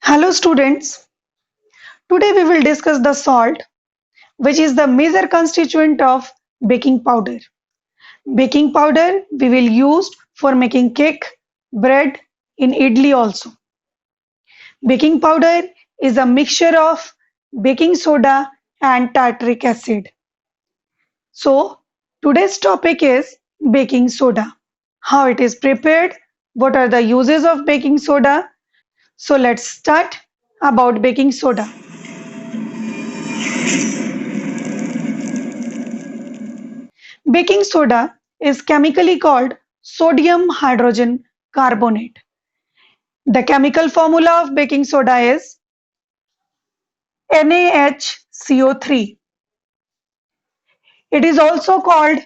Hello students, today we will discuss the salt which is the major constituent of baking powder. Baking powder we will use for making cake, bread, in idli also. Baking powder is a mixture of baking soda and tartaric acid. So today's topic is baking soda. How it is prepared, what are the uses of baking soda. So let's start about baking soda. Baking soda is chemically called sodium hydrogen carbonate. The chemical formula of baking soda is NaHCO3. It is also called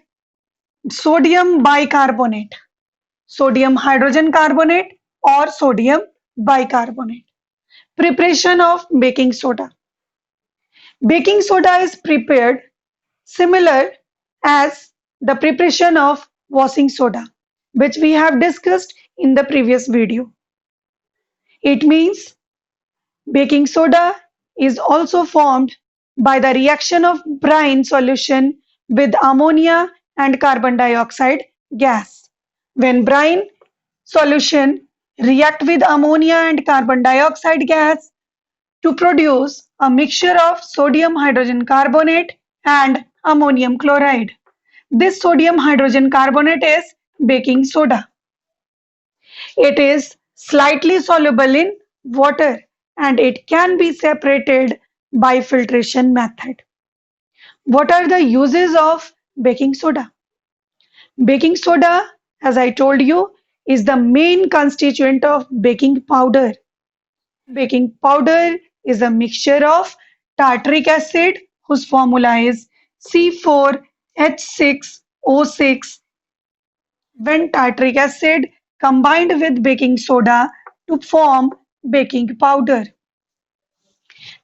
sodium bicarbonate, sodium hydrogen carbonate or sodium bicarbonate. Preparation of baking soda. Baking soda is prepared similar as the preparation of washing soda, which we have discussed in the previous video. It means baking soda is also formed by the reaction of brine solution with ammonia and carbon dioxide gas. When brine solution react with ammonia and carbon dioxide gas to produce a mixture of sodium hydrogen carbonate and ammonium chloride. This sodium hydrogen carbonate is baking soda. It is slightly soluble in water and it can be separated by filtration method. What are the uses of baking soda? Baking soda, as I told you, is the main constituent of baking powder. Baking powder is a mixture of tartaric acid whose formula is C4H6O6 when tartaric acid combined with baking soda to form baking powder.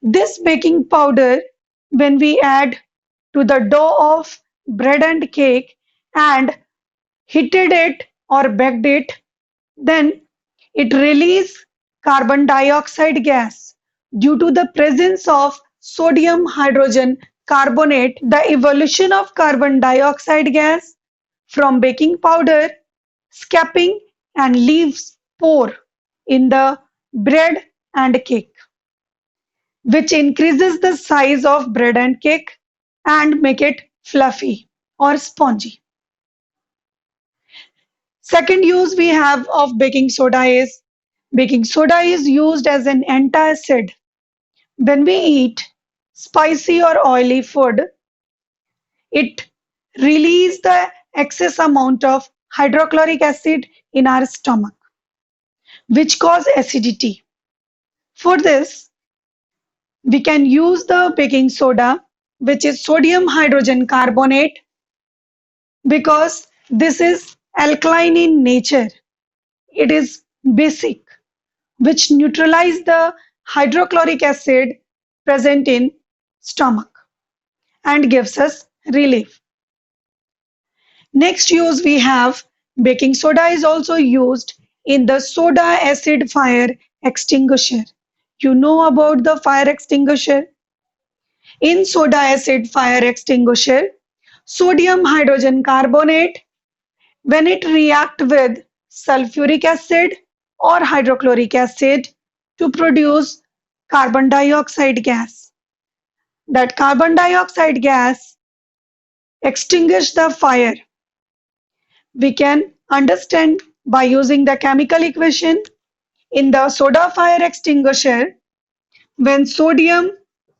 This baking powder, when we add to the dough of bread and cake and heated it or baked it, then it releases carbon dioxide gas. Due to the presence of sodium hydrogen carbonate, the evolution of carbon dioxide gas from baking powder, escaping and leaves pore in the bread and cake, which increases the size of bread and cake and make it fluffy or spongy. Second use we have of baking soda is used as an antacid. When we eat spicy or oily food, it releases the excess amount of hydrochloric acid in our stomach, which cause acidity. For this, we can use the baking soda, which is sodium hydrogen carbonate, because this is alkaline in nature. It is basic, which neutralize the hydrochloric acid present in stomach and gives us relief. Next use we have baking soda is also used in the soda acid fire extinguisher. You know about the fire extinguisher? In soda acid fire extinguisher, sodium hydrogen carbonate, when it react with sulfuric acid or hydrochloric acid to produce carbon dioxide gas. That carbon dioxide gas extinguish the fire. We can understand by using the chemical equation in the soda fire extinguisher. When sodium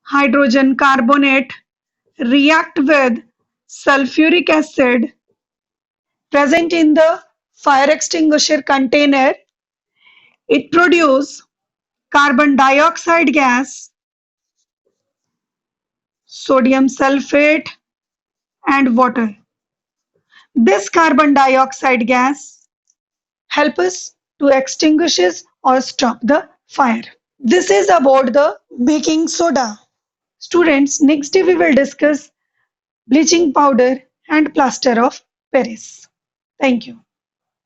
hydrogen carbonate react with sulfuric acid present in the fire extinguisher container, it produces carbon dioxide gas, sodium sulfate and water. This carbon dioxide gas help us to extinguish or stop the fire. This is about the baking soda. Students, next day we will discuss bleaching powder and plaster of Paris. Thank you.